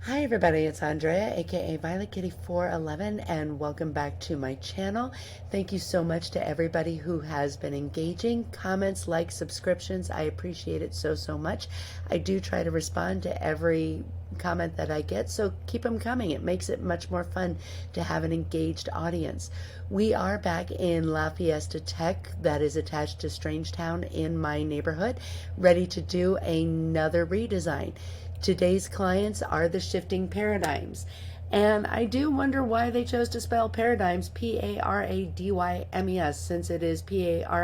Hi everybody, it's Andrea, aka Violet Kitty 411, and welcome back to my channel. Thank you so much to everybody who has been engaging, comments, likes, subscriptions. I appreciate it so much. I do try to respond to every comment that I get, so keep them coming. It makes it much more fun to have an engaged audience. We are back in La Fiesta Tech that is attached to Strangetown in my neighborhood, ready to do another redesign. Today's clients are the Shifting Paradymes. And I do wonder why they chose to spell Paradymes P-A-R-A-D-Y-M-E-S since it is P-A-R-A-D-I-G-M-S.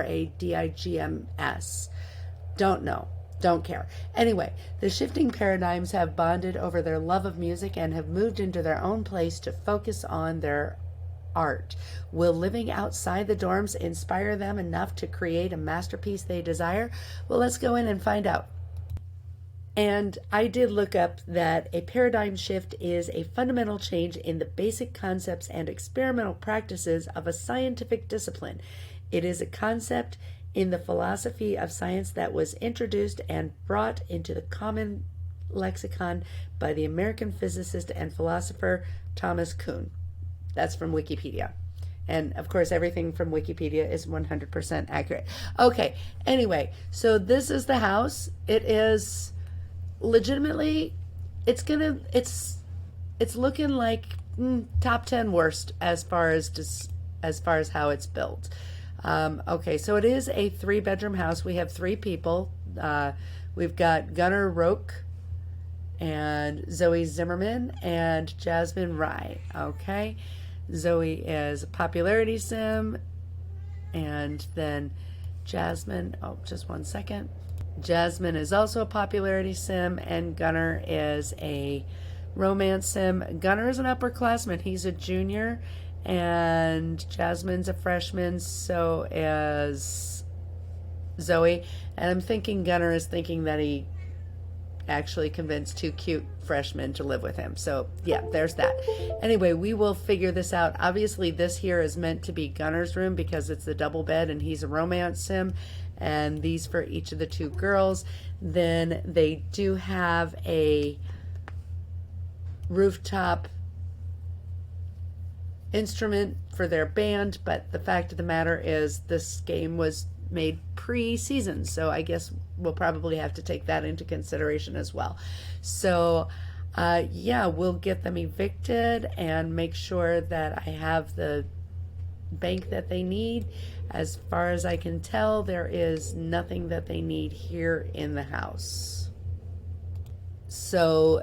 Don't know. Don't care. Anyway, the Shifting Paradymes have bonded over their love of music and have moved into their own place to focus on their art. Will living outside the dorms inspire them enough to create a masterpiece they desire? Well, let's go in and find out. And I did look up that a paradigm shift is a fundamental change in the basic concepts and experimental practices of a scientific discipline. It is a concept in the philosophy of science that was introduced and brought into the common lexicon by the American physicist and philosopher Thomas Kuhn. That's from Wikipedia. And of course, everything from Wikipedia is 100% accurate. Okay, anyway, so this is the house. It is legitimately, it's looking like top 10 worst as far as how it's built. Okay, so it is a 3-bedroom house. We have 3 people. We've got Gunnar, Roque, and Zoe Zimmerman, and Jasmine Rye. Okay, Zoe is a popularity sim, and then Jasmine, oh, just one second. Jasmine is also a popularity sim, and Gunnar is a romance sim. Gunnar is an upperclassman. He's a junior, and Jasmine's a freshman, so is Zoe. And I'm thinking Gunnar is thinking that he actually convinced 2 cute freshmen to live with him. So yeah, there's that. Anyway, we will figure this out. Obviously, this here is meant to be Gunnar's room because it's the double bed and he's a romance sim, and these for each of the 2 girls. Then they do have a rooftop instrument for their band, but the fact of the matter is this game was made pre-season, so I guess we'll probably have to take that into consideration as well. So yeah, we'll get them evicted and make sure that I have the bank that they need. As far as I can tell, there is nothing that they need here in the house. So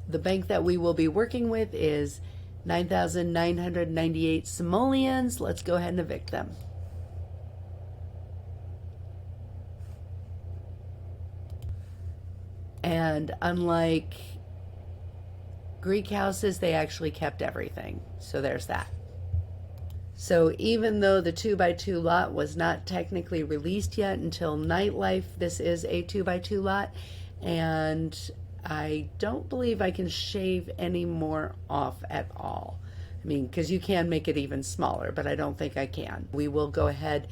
the bank that we will be working with is 9,998 simoleons. Let's go ahead and evict them. And unlike Greek houses, they actually kept everything. So there's that. So even though the 2x2 lot was not technically released yet until Nightlife, this is a 2x2 lot, and I don't believe I can shave any more off at all. I mean, because you can make it even smaller, but I don't think I can. We will go ahead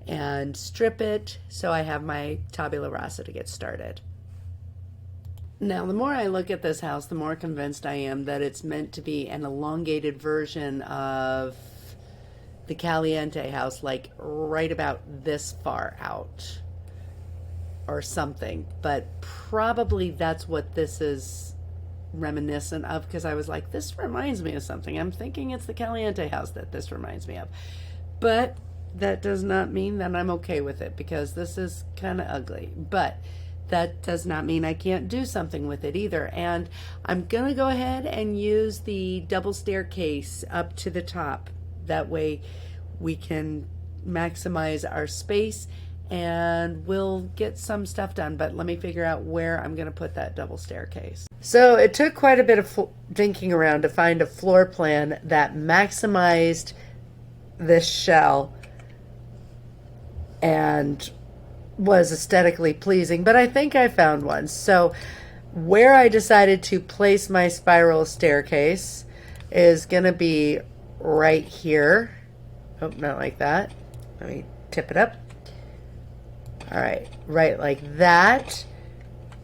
and strip it so I have my tabula rasa to get started. Now, the more I look at this house, the more convinced I am that it's meant to be an elongated version of the Caliente house, like right about this far out or something. But probably that's what this is reminiscent of, because I was like, this reminds me of something. I'm thinking it's the Caliente house that this reminds me of. But that does not mean that I'm okay with it, because this is kind of ugly. But that does not mean I can't do something with it either. And I'm gonna go ahead and use the double staircase up to the top. That way we can maximize our space and we'll get some stuff done. But let me figure out where I'm gonna put that double staircase. So it took quite a bit of dinking around to find a floor plan that maximized this shell and was aesthetically pleasing, but I think I found one. So where I decided to place my spiral staircase is gonna be right here. Oh, not like that. Let me tip it up. All right, right like that.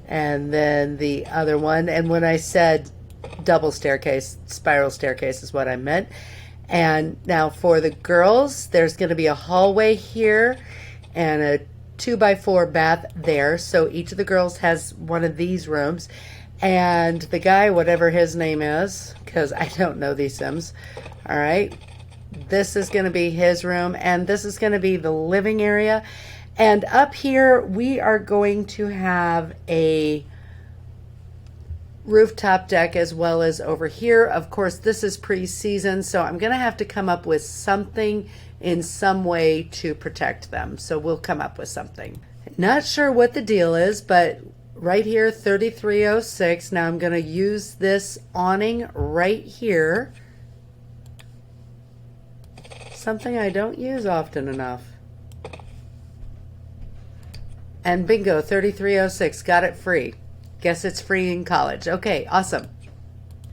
And then the other one. And when I said double staircase, spiral staircase is what I meant. And now for the girls, there's going to be a hallway here and a 2x4 bath there. So each of the girls has one of these rooms. And the guy, whatever his name is, because I don't know these Sims, all right, this is going to be his room, and this is going to be the living area. And up here, we are going to have a rooftop deck as well as over here. Of course, this is pre-season, so I'm going to have to come up with something in some way to protect them. So we'll come up with something. Not sure what the deal is, but right here, 3306. Now I'm going to use this awning right here. Something I don't use often enough. And bingo, 3306, got it free. Guess it's free in college. Okay, awesome.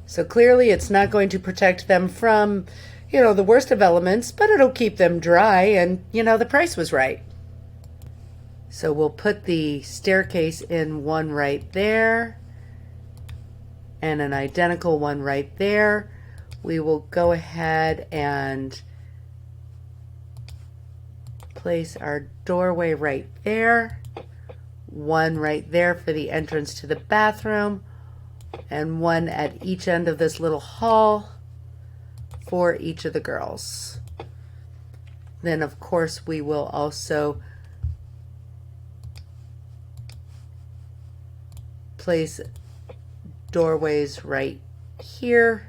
So clearly it's not going to protect them from, you know, the worst of elements, but it'll keep them dry, and, you know, the price was right. So we'll put the staircase in one right there and an identical one right there. We will go ahead and place our doorway right there, one right there for the entrance to the bathroom, and one at each end of this little hall for each of the girls. Then of course we will also place doorways right here.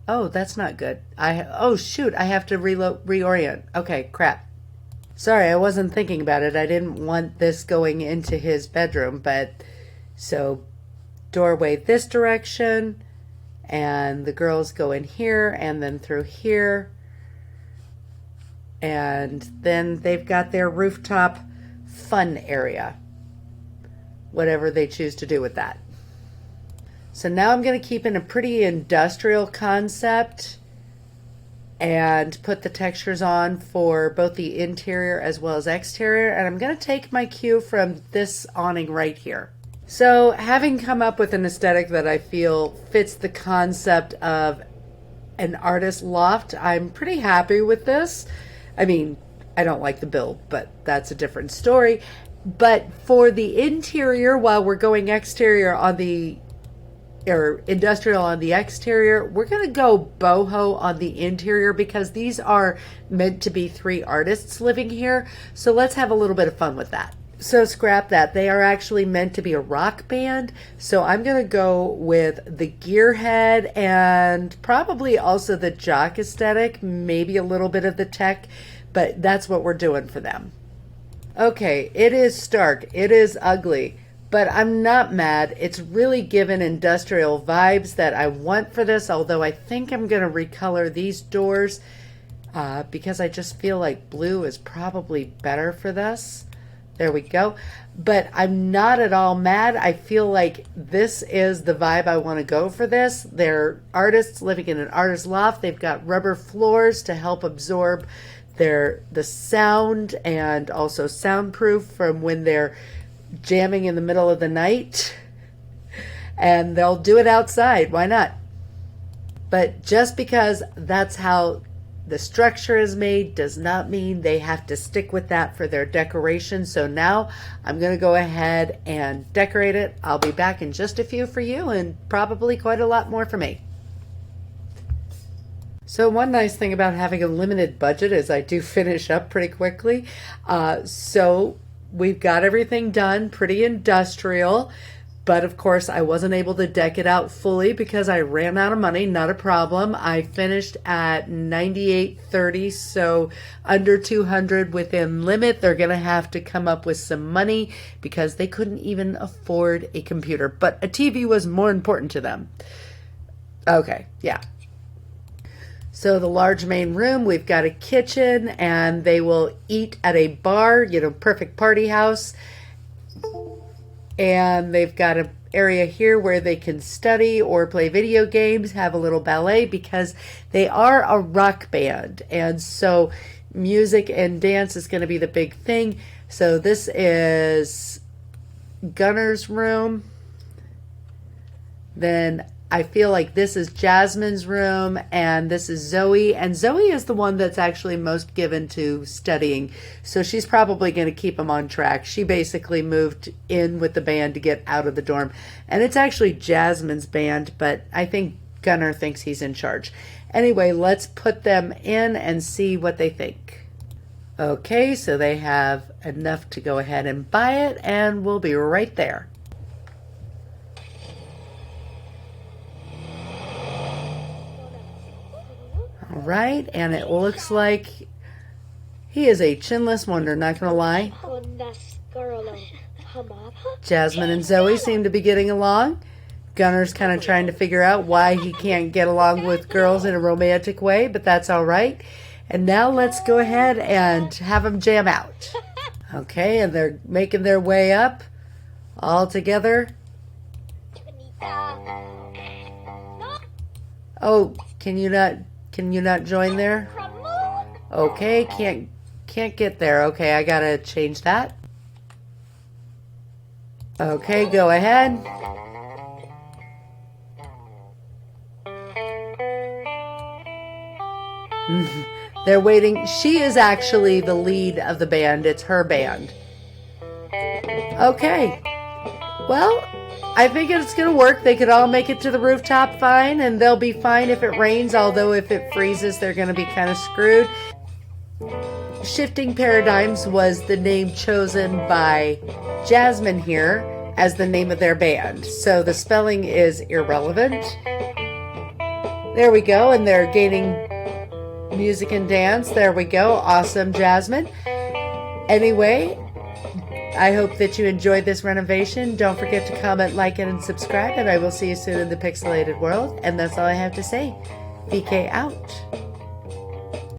Oh, that's not good. Oh shoot, I have to reorient. Okay, crap. Sorry, I wasn't thinking about it. I didn't want this going into his bedroom, but so doorway this direction, and the girls go in here and then through here, and then they've got their rooftop fun area, whatever they choose to do with that. So now I'm going to keep in a pretty industrial concept and put the textures on for both the interior as well as exterior, and I'm going to take my cue from this awning right here. So having come up with an aesthetic that I feel fits the concept of an artist loft, I'm pretty happy with this. I mean, I don't like the build, but that's a different story. But for the interior, while we're going exterior on the or industrial on the exterior, we're going to go boho on the interior because these are meant to be 3 artists living here. So let's have a little bit of fun with that. So scrap that. They are actually meant to be a rock band. So I'm going to go with the gearhead and probably also the jock aesthetic, maybe a little bit of the tech, but that's what we're doing for them. Okay, it is stark. It is ugly. But I'm not mad. It's really given industrial vibes that I want for this, although I think I'm going to recolor these doors because I just feel like blue is probably better for this. There we go. But I'm not at all mad. I feel like this is the vibe I want to go for this. They're artists living in an artist loft. They've got rubber floors to help absorb the sound and also soundproof from when they're jamming in the middle of the night, and they'll do it outside. Why not? But just because that's how the structure is made does not mean they have to stick with that for their decoration. So now I'm going to go ahead and decorate it. I'll be back in just a few for you, and probably quite a lot more for me. So one nice thing about having a limited budget is I do finish up pretty quickly. So we've got everything done, pretty industrial, but of course I wasn't able to deck it out fully because I ran out of money. Not a problem. I finished at 98.30, so under 200 within limit. They're going to have to come up with some money because they couldn't even afford a computer, but a TV was more important to them. Okay, yeah. So the large main room, we've got a kitchen, and they will eat at a bar, you know, perfect party house. And they've got an area here where they can study or play video games, have a little ballet, because they are a rock band. And so music and dance is going to be the big thing. So this is Gunnar's room. Then I feel like this is Jasmine's room and this is Zoe. And Zoe is the one that's actually most given to studying. So she's probably going to keep them on track. She basically moved in with the band to get out of the dorm. And it's actually Jasmine's band, but I think Gunnar thinks he's in charge. Anyway, let's put them in and see what they think. Okay, so they have enough to go ahead and buy it, and we'll be right there. All right, and it looks like he is a chinless wonder, not gonna lie. Jasmine and Zoe seem to be getting along. Gunnar's kind of trying to figure out why he can't get along with girls in a romantic way, but that's all right. And now let's go ahead and have them jam out. Okay, and they're making their way up all together. Oh, can you not join there? Okay, can't get there. Okay, I gotta change that. Okay, go ahead. They're waiting. She is actually the lead of the band. It's her band. Okay. Well, I think it's going to work. They could all make it to the rooftop fine, and they'll be fine if it rains, although if it freezes, they're going to be kind of screwed. Shifting Paradymes was the name chosen by Jasmine here as the name of their band. So the spelling is irrelevant. There we go, and they're gaining music and dance. There we go. Awesome, Jasmine. Anyway, I hope that you enjoyed this renovation. Don't forget to comment, like, and subscribe, and I will see you soon in the pixelated world. And that's all I have to say. BK out.